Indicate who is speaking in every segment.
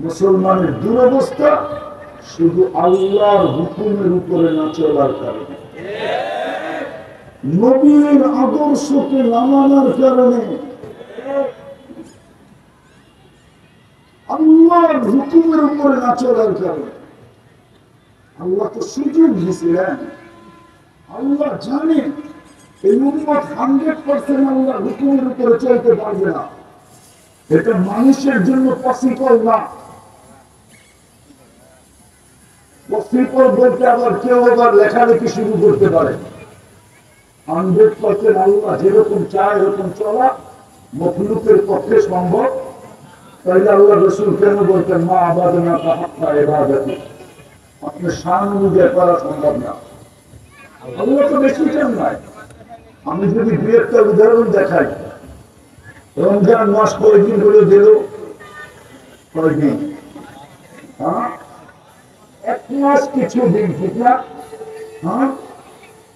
Speaker 1: মুসলমানের দুরবস্থা শুধু আল্লাহর হুকুমের উপরে না চলার কারণে, নবীর আদর্শকে না মানার কারণে, আল্লাহর হুকুমের উপরে না চলার কারণে। আল্লাহ তো সুযোগ দিয়েছিলেন। আল্লাহ জানেন এই উম্মত 100% আল্লাহর হুকুমের উপরে চলতে পারবে না। এটা মানুষের জন্য পসিবল না। পসিবল বলতে আবার কেউ আবার লেখালেখি শুরু করতে পারে। 100% আল্লাহ যেরকম চায় এরকম চলা মখলুকের পক্ষে সম্ভব। তাইলে আল্লাহ রসুল কেন বলতেন মা আবাদনা হাক্কা ইবাদাতি, আপনার শান অনুযায়ী করা সম্ভব না। আল্লাহ তো বেশি চান নাই। আমি যদি দু একটা উদাহরণ দেখাই, রমজান মাস কয়েকদিন করে দিল, কয়েকদিন, হ্যাঁ, 1 মাস কিছু দিন, ঠিক না? হ্যাঁ,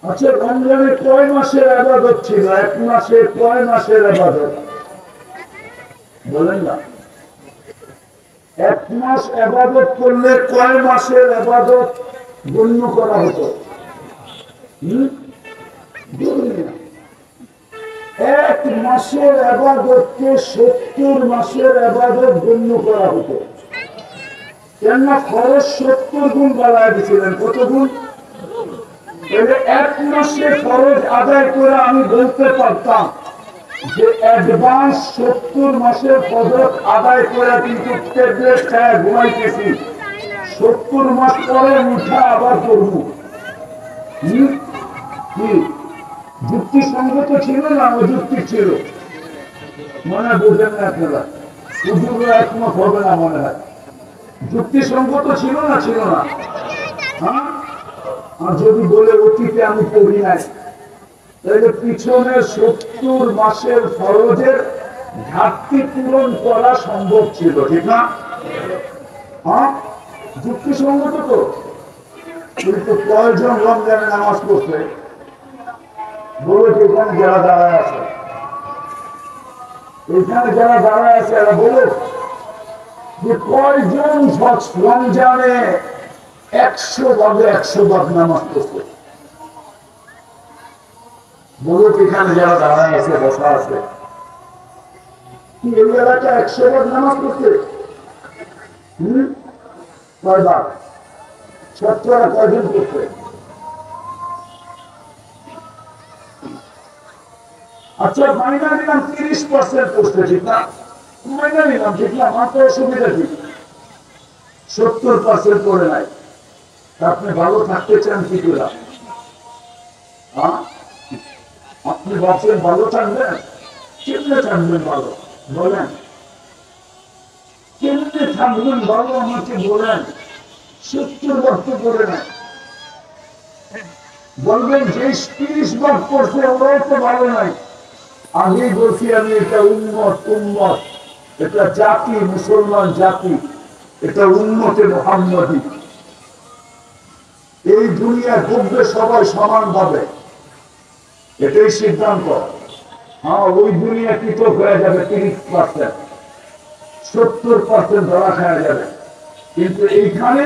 Speaker 1: আচ্ছা, রমজানের কয় মাসের ইবাদত ছিল? 1 মাসে কয় মাসের ইবাদত বলেন না? 1 মাস ইবাদত করলে কয় মাসের ইবাদত গণ্য করা হতো? 1 মাসের ইবাদতকে 70 মাসের ইবাদত গণ্য করা হতো। কেননা খরচ 70 গুণ বাড়ায় দিয়েছিলেন। কত গুণ? 1 মাসে খরচ আদায় করে আমি বলতে পারতাম যে অ্যাডভান্স 70 মাসের খরচ আদায় করে কিন্তু ট্যাবলেট খায় ঘুমাইতেছি, 70 মাস পরে উঠা আবার করব। কি যুক্তিসঙ্গত ছিল না অযুক্তি ছিল? মনে বোঝেন না আপনারা? শুধু একমত হবে না মনে হয়। যুক্তিসঙ্গত ছিল না, ছিল না? হ্যাঁ, আর যদি বলে অতীতে আমি পড়ি নাই, তাহলে পিছনে 70 মাসের ফরজের ঘাটতি পূরণ করা সম্ভব ছিল, ঠিক না? হ্যাঁ, যুক্তিসঙ্গত তো। কিন্তু কয়জন রমজানে নামাজ পড়ছে বলে এখানে যারা দাঁড়ায় আছে, এখানে যারা দাঁড়ায় আছে এরা বলো যে কয়জন রমজানে 100 ভাগে 100 ভাগ নামাজ পড়ছে? বলো এখানে যারা দাঁড়ায় আছে, বসা আছে, কি এই এলাকা 100 ভাগ নামাজ পড়ছে? কয় ভাগ? ছাত্ররা কয়জন পড়ছে? আচ্ছা, মাইনা নিলাম 30% পড়ছে, ঠিক না? মাইনা নিলাম, ঠিক না? মাত্র অসুবিধা কি? 70% পড়ে নাই। আপনি ভালো থাকতে চান কি করে? আপনি ভাবছেন ভালো থাকবেন? কেমনে থাকবেন ভালো বলেন? কেমনে থাকবেন ভালো আমাকে বলেন? 70 ভাগ তো পড়ে নাই। বলবেন যে 30 ভাগ পড়ছে ওরাও তো ভালো নাই। আগেই বলছি আমি, এটা উম্মত, এটা জাতি, মুসলমান জাতি, এটা উম্মতে মুহাম্মদী। এই দুনিয়া ভুগবে সবাই সমান ভাবে, এটাই সিদ্ধান্ত। হ্যাঁ, ওই দুনিয়া পৃথক হয়ে যাবে 30%, 70% ধরা খাওয়া যাবে। কিন্তু এইখানে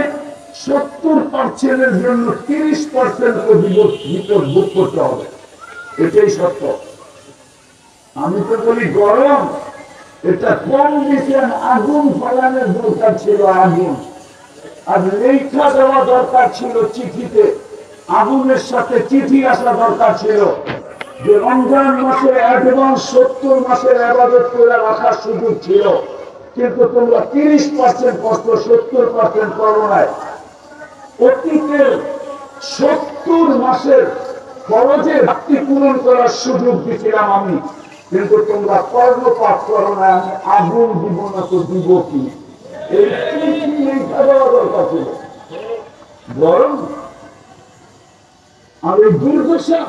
Speaker 1: 70%-এর জন্য 30%-কে বিপদ ভোগ করতে হবে, এটাই সত্য। আমি তো বলি গরম, এটা কম দিচ্ছেন, আগুন ফলানোর দরকার ছিল, আগুন। আর লেখা দেওয়া দরকার ছিল চিঠিতে, আগুনের সাথে চিঠি আসা দরকার ছিল যে রমজান মাসে অ্যাডভান্স 70 মাসের ইবাদত করে রাখার সুযোগ ছিল। কিন্তু তোমরা 30% কষ্ট, 70% করো নাই। অতীতের 70 মাসের খরচের ঘাটতি পূরণ করার সুযোগ দিয়েছিলাম আমি, কিন্তু তোমরা কর্মপাত করো না। আমি আগুন দিব না তো দিব কি? এই দরকার ছিল গরম। আর এই দুর্দশা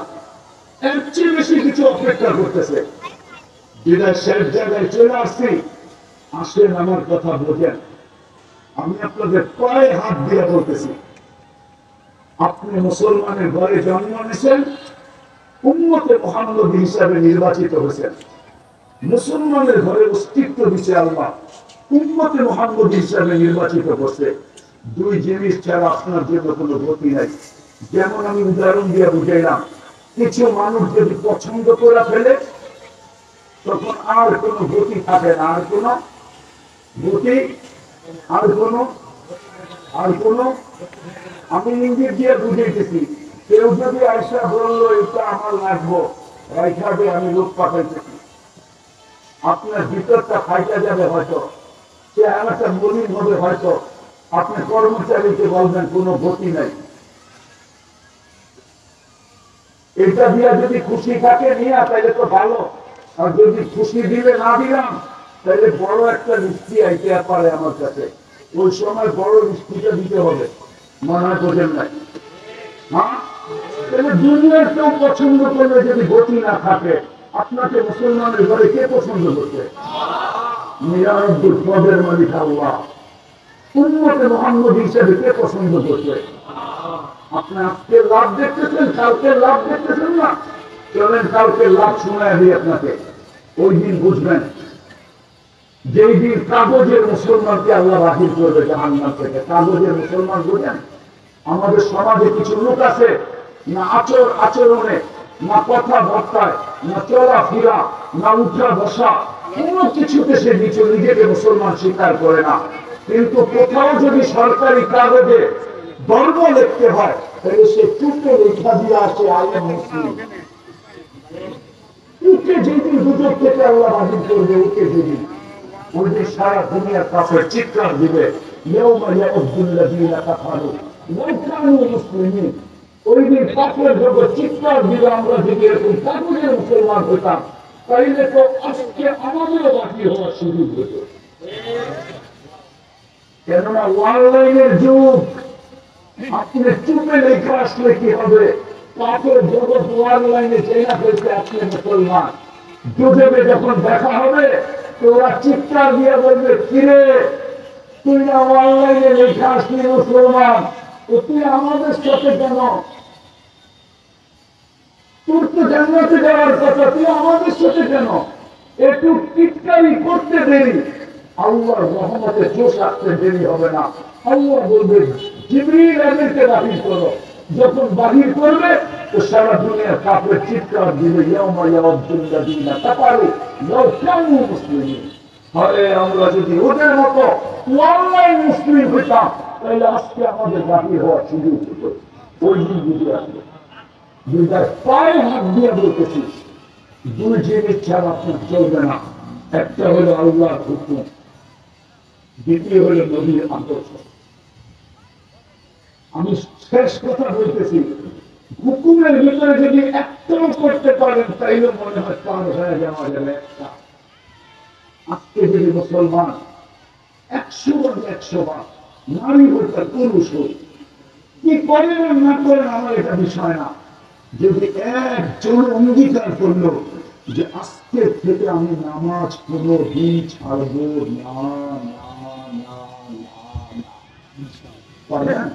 Speaker 1: এর চেয়ে বেশি কিছু অপেক্ষা করতেছে, যেটা শেষ জায়গায় চলে আসছি। আসেন আমার কথা বোঝেন। আমি আপনাদের পায়ে হাত দিয়ে বলতেছি, আপনি মুসলমানের ঘরে জন্ম নিয়েছেন, উম্মতে মুহাম্মদী হিসাবে নির্বাচিত হয়েছেন, মুসলমানের ঘরে অস্তিত্ব দিচ্ছে আল্লাহ। উম্মতে মুহাম্মদ হিসেবে নির্বাচিত করছে। দুই জিনিস ছাড়া আপনার জন্য কোনো গতি নাই। যেমন আমি উদাহরণ দিয়ে বুঝাইলাম, কিছু মানুষ যদি পছন্দ করে ফেলে তখন আর কোনো গতি থাকে না, আর কোনো গতি, আর কোনো আমি ইঙ্গিত দিয়ে বুঝাইতেছি। কেউ যদি আয়সা বললো এটা আমার লাগবো, এইভাবে আমি লোক পাঠাইতেছি, আপনার ভিতরটা ফাইটা যাবে হয়তো, সে এলাকা মলিন হবে হয়তো, আপনি কর্মচারীকে বলবেন কোনো গতি নাই। এটা দিয়া যদি খুশি থাকে নিয়ে তাহলে তো ভালো, আর যদি খুশি দিলে না দিলাম তাহলে বড় একটা মিষ্টি আইতে পারে আমার কাছে, ওই সময় বড় মিষ্টিটা দিতে হবে, মনে হয় বোঝেন নাই? হ্যাঁ, তাহলে দুনিয়ার কেউ পছন্দ করলে যদি গতি না থাকে, আপনাকে মুসলমানের ঘরে কে পছন্দ করছে? 99 পদের মালিক আল্লাহ। উম্মতে মুহাম্মদ হিসেবে কে পছন্দ করছে? আপনি আজকে লাভ দেখতেছেন, কালকে লাভ দেখতেছেন না, চলেন কালকে লাভ শোনায় দিই আপনাকে। ওই দিন বুঝবেন, যেই দিন কাগজের মুসলমানকে আল্লাহ বাহির করবে জাহান্নাম থেকে। কাগজের মুসলমান বুঝেন? আমাদের সমাজে কিছু লোক আছে, না আচরণে, না কথাবার্তায়, না চলাফেরা, না উঠা বসা, কোন কিছুতে সে নিজেকে মুসলমান স্বীকার করে না। কিন্তু কোথাও যদি সরকারি কাগজে ধর্ম লিখতে হয় তাহলে সে চুপে লেখা দিয়ে আসে আলেম মুসলিম। ওকে যেদিন দুজক থেকে আল্লাহ বাহির করবে, ওকে যেদিন, ওই দিন সারা দুনিয়ার কাছে চিৎকার দিবে, ওই দিন কাফের জগৎ চিৎকার দিবে, আমরা যদি এরকম কাগজের মুসলমান হতাম তাইলে তো আজকে আমাদেরও বাকি হওয়ার সুযোগ হতো। কেননা অনলাইনের যুগ, আপনি চুপে লেখা আসলে কি হবে? কাফের জগৎ অনলাইনে চেনা ফেলতে আপনি মুসলমান, দুজনে যখন দেখা হবে তো ওরা চিৎকার দিয়ে বলবে, কিরে তুই না অনলাইনে লেখা আসলি মুসলমান, তো তুই আমাদের সাথে কেন? তোর তো জান্নাতে যাওয়ার কথা, তুই আমাদের সাথে কেন? একটু টিটকারি করতে দেরি, আল্লাহর রহমতে জোশ আসতে দেরি হবে না। আল্লাহ বলবে জিবরিল এদেরকে বাহির করো, যখন বাহির করবে তো সারা দুনিয়ার কাফের চিৎকার দিবে, ইয়াউমা ইয়াউদ্দুল্লাযীনা কাফারু লাউ কানু মুসলিমিন। আরে আমরা যদি ওদের মতো অনলাইন মুসলিম হইতাম তাহলে আজকে আমাদের বাহির হওয়ার সুযোগ হতো। ওই দিন বুঝে আসবে। দুইটার পায়ে হাত দিয়ে বলতেছি, দুই জিনিস ছাড়া আপনার চলবে না। একটা হলো আল্লাহর হুকুম, দ্বিতীয় হলো নবীর আদর্শ। আমি শেষ কথা বলতেছি, হুকুমের ভিতরে যদি একটাও করতে পারেন তাইলে মনে হয় পার হয়ে যাওয়া যাবে একটা। আজকে যদি মুসলমান 100 বার নারী হত্যা, পুরুষ হোক, কি করেন না করেন আমার এটা বিষয় না, যদি একজন অঙ্গীকার করলো যে আজকে থেকে আমি নামাজ কোনো দিন ছাড়বো না, পারেন?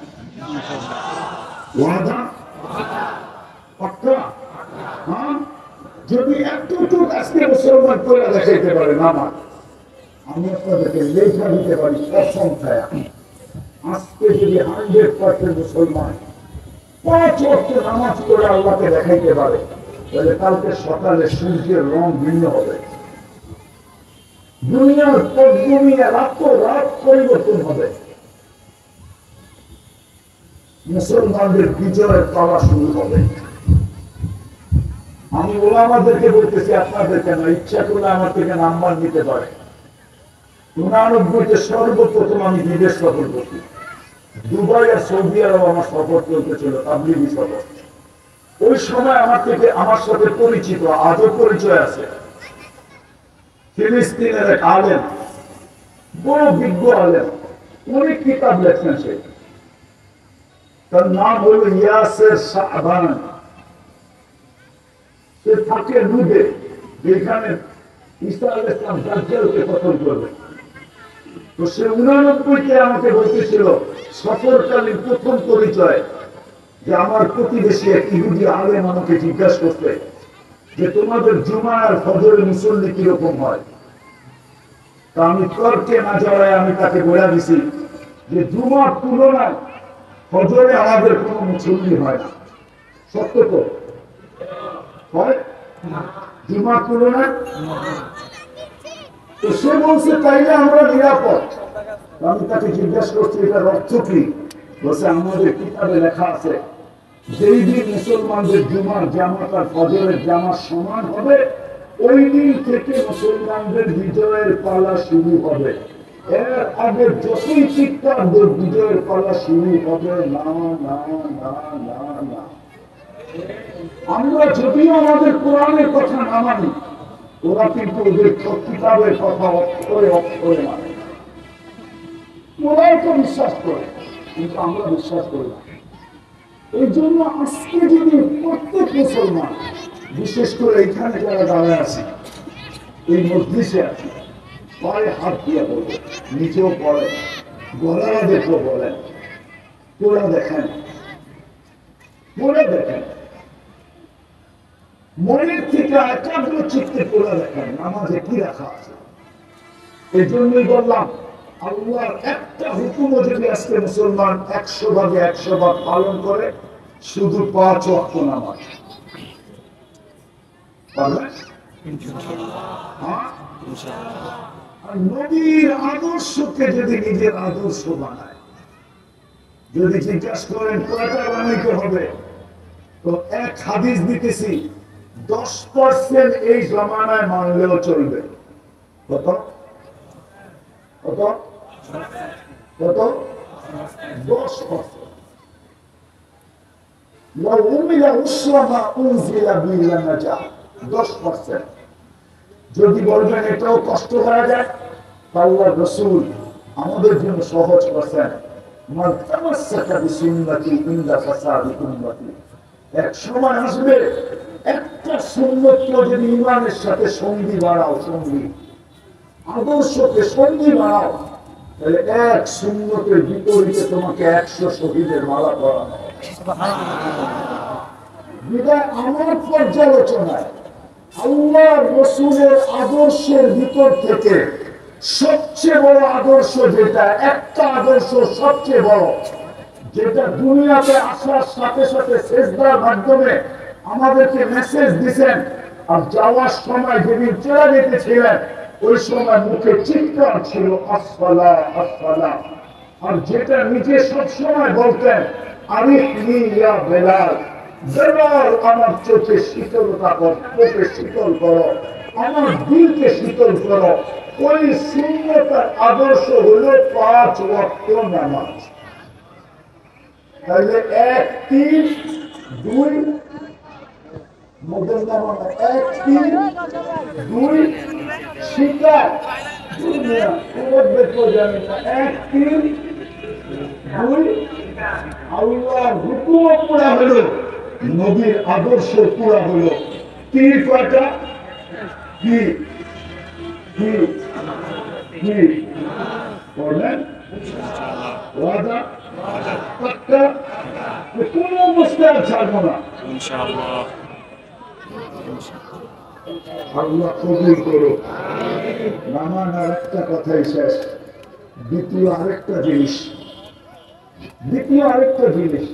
Speaker 1: যদি এতটুকু আজকে মুসলমান করে দেখাইতে পারে নামাজ, আমি আপনাদেরকে লেখা দিতে পারি অসংখ্যায়। আজকে যদি 100% মুসলমান 5 ওয়াক্ত নামাজ করে আল্লাহকে দেখাইতে পারে, তাহলে কালকে সকালে সূর্যের রং ভিন্ন হবে, দুনিয়ার পদ্মিয়া রাত পরিবর্তন হবে, মুসলমানদের বিজয়ের পালা শুরু হবে। আমি ওলামাদেরকে বলতেছি, আপনাদের কেন, ইচ্ছা করলে আমার থেকে নাম্বার নিতে পারে। 99-তে সর্বপ্রথম আমি বিদেশ সফর করছি, দুবাই আর সৌদি আরব আমার সফর চলতেছিল, তাবলিগি সফর। ওই সময় আমার সাথে পরিচিত, আজও পরিচয় আছে, ফিলিস্তিনের এক আলেম, বড় বিজ্ঞ আলেম, অনেক কিতাব লেখছেন সে, তার নাম হল ইয়াসের শাহবান। সে থাকে দুধে, যেখানে ঈসা আলাইহিস সালাম দাজ্জালকে কতল করবে। তো সে 89-তে আমাকে বলতেছিল, সফরকালীন প্রথম পরিচয়, যে আমার প্রতিবেশী এক ইহুদি আলেম আমাকে জিজ্ঞাসা করতে যে তোমাদের জুমা আর ফজরের মুসল্লি কিরকম হয়। আমি তর্কে না জড়ায় আমি তাকে বলে দিছি যে জুমার তুলনায় ফজরে আমাদের কোনো মুসল্লি হয় না। সত্য তো হয় জুমার তুলনায়। তো সে বলছে তাইলে আমরা নিরাপদ। আমি তাকে জিজ্ঞাসা করছি এটার অর্থ কি? বলছে আমাদের কিতাবে লেখা আছে যেই দিন মুসলমানদের জুমার জামাত আর ফজরের জামাত সমান হবে ওই দিন থেকে মুসলমানদের বিজয়ের পালা শুরু হবে। এর আগে যতই চিৎকার বিজয়ের পালা শুরু হবে না না না না না। আমরা যদিও আমাদের কোরআনের কথা না মানি, ওরা কিন্তু ওদের কিতাবের কথা অক্ষরে অক্ষরে মানে। ওরাই তো বিশ্বাস করে, কিন্তু আমরা বিশ্বাস করি না। এই জন্য আজকে যদি প্রত্যেক মুসলমান, বিশেষ করে এইখানে যারা দাঁড়ায় আছে, এই মজলিসে আছে, পায়ে হাত দিয়ে বলবে, নিজেও পড়ে, গলারা দেখো বলেন, পড়ে দেখেন, পড়ে দেখেন, মনের থেকে একাগ্র চিত্তে পড়ে দেখেন নামাজে কি রাখা আছে। এই জন্যই বললাম আল্লাহর একটা হুকুমও যদি আজকে মুসলমান 100% পালন করে, শুধু 5 ওয়াক্ত নামাজ নবীর আদর্শকে যদি নিজের আদর্শ বানায়, যদি জিজ্ঞাসা করেন কয়টা বানাইতে হবে, তো এক হাদিস দিতেছি 10% এই জমানায় মানলেও চলবে। কত কত কত 10%। যদি বলবেন এটাও কষ্ট হয়ে যায়, আল্লাহ রাসূল আমাদের জন্য সহজ করছেন, এক সময় আসবে একটা সুন্নতকে যদি ইমানের সাথে সঙ্গী বাড়াও, সঙ্গী আদর্শকে সঙ্গী বাড়াও, তাহলে এক সুন্নতের বিপরীতে তোমাকে 100 শহীদের মালা পরানো। বিদায় আমার পর্যালোচনায় আল্লাহর রাসূলের আদর্শের ভিতর থেকে সবচেয়ে বড় আদর্শ যেটা, একটা আদর্শ সবচেয়ে বড়, যেটা দুনিয়াতে আসার সাথে সাথে সিজদার মাধ্যমে আমাদেরকে মেসেজ দিবেন, আর যাওয়ার সময় যেদিন চলে যেতেছিলেন ওই সময় মুখে চিৎকার ছিল আসসালা আসসালা, আর যেটা নিজে সবসময় বলতেন আরিফনি ইয়া বেলাল, বেলাল আমার চোখে শীতলতা কর, চোখে শীতল করো, আমার দিলকে শীতল করো। ওই সুন্নতের আদর্শ হলো 5 ওয়াক্ত নামাজ। তাহলে 1 3 2 মধ্যে নামাজ 1 3 2 শিকার দুনিয়া পুরো দেখো জানেন না 1 3 2 আল্লাহর হুকুম পুরা হলো, নবীর আদর্শ পুরা হলো। কি কয়টা? কি কি কি বলেন? ওয়াদা পাক্কা, কোন অবস্থায় ছাড়বো না ইনশাআল্লাহ। আল্লাহ কবুল করো। নামান আর একটা কথাই শেষ। দ্বিতীয় আরেকটা জিনিস,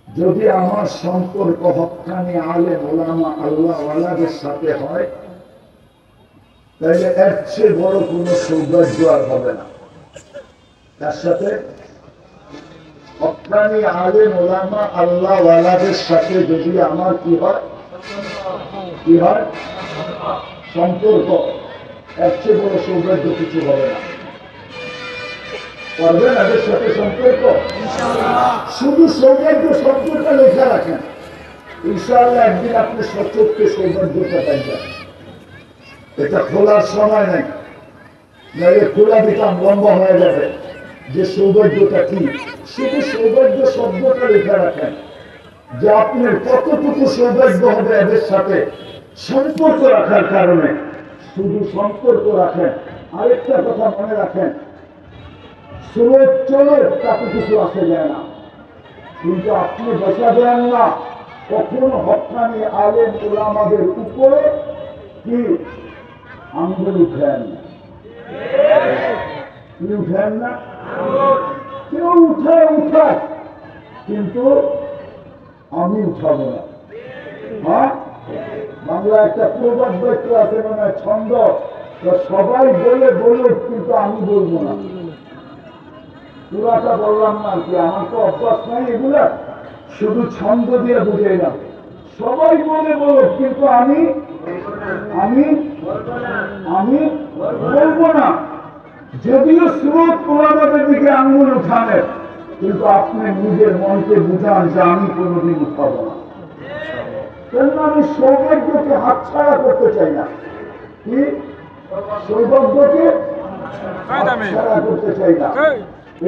Speaker 1: যদি আমার সম্পর্ক হক্কানি আলেম ওলামা আল্লাহ ওয়ালাদের সাথে হয়, তাহলে এর চেয়ে বড় কোন সৌভাগ্য আর হবে না। তার সাথে হক্কানি আলেম ওলামা আল্লাহ ওয়ালাদের সাথে যদি আমার কি হয় সম্পর্ক, এর চেয়ে বড় সৌভাগ্য কিছু হবে না। পারবেন এদের সাথে সম্পর্ক? শুধু সৌভাগ্য শব্দটা লেখা রাখেন, ইনশাআল্লাহ একদিন আপনি সচক্ষে সৌভাগ্যটা পাইবেন। এটা খোলার সময় নাই, নাহলে খোলা দিতাম লম্বা হয়ে যাবে। যে সৌভাগ্যটা কি, শুধু সৌভাগ্য শব্দটা লেখা রাখেন, যে আপনার কতটুকু সৌভাগ্য হবে এদের সাথে সম্পর্ক রাখার কারণে। শুধু সম্পর্ক রাখেন। আরেকটা কথা মনে রাখেন, সুরত চলে তাতে কিছু আসে যায় না, কিন্তু আপনি বসা দেন না কখনো হক্কানি আলেম ওলামাদের উপরে কি আঙ্গুল উঠেন। উঠেন না, কেউ উঠে, কিন্তু আমি উঠাবো না। হ্যাঁ, বাংলা একটা প্রবাদ বাক্য আছে, মানে ছন্দ, সবাই বলে বলুক কিন্তু আমি বলবো না। পুরাটা বললাম না আর কি, আমার তো অভ্যাস নাই এগুলা, শুধু ছন্দ দিয়ে বুঝাইলাম। সবাই বলে বলুক কিন্তু আমি আমি আমি বলবো না। যদিও স্রোত ওলামাদের দিকে আঙুল উঠানে, কিন্তু আপনি নিজের মনকে বুঝান যে আমি কোনোদিন উঠাবো না। কেন আমি সৌভাগ্যকে হাতছাড়া করতে চাই না। কি সৌভাগ্যকে হাতছাড়া করতে চাই না।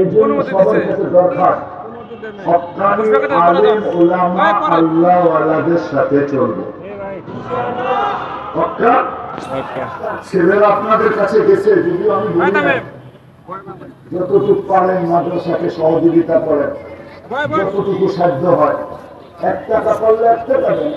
Speaker 1: এই জন্য সবার কাছে দরকার হক্কানি আলেম ওলামা আল্লাহওয়ালাদের সাথে চলবে। হক্কা ছেলেরা আপনাদের কাছে গেছে, যদিও আমি বলি না, যতটুকু পারেন মাদ্রাসাকে সহযোগিতা করেন, যতটুকু সাধ্য হয়। 1 টাকা করলে 1 টাকা দেন,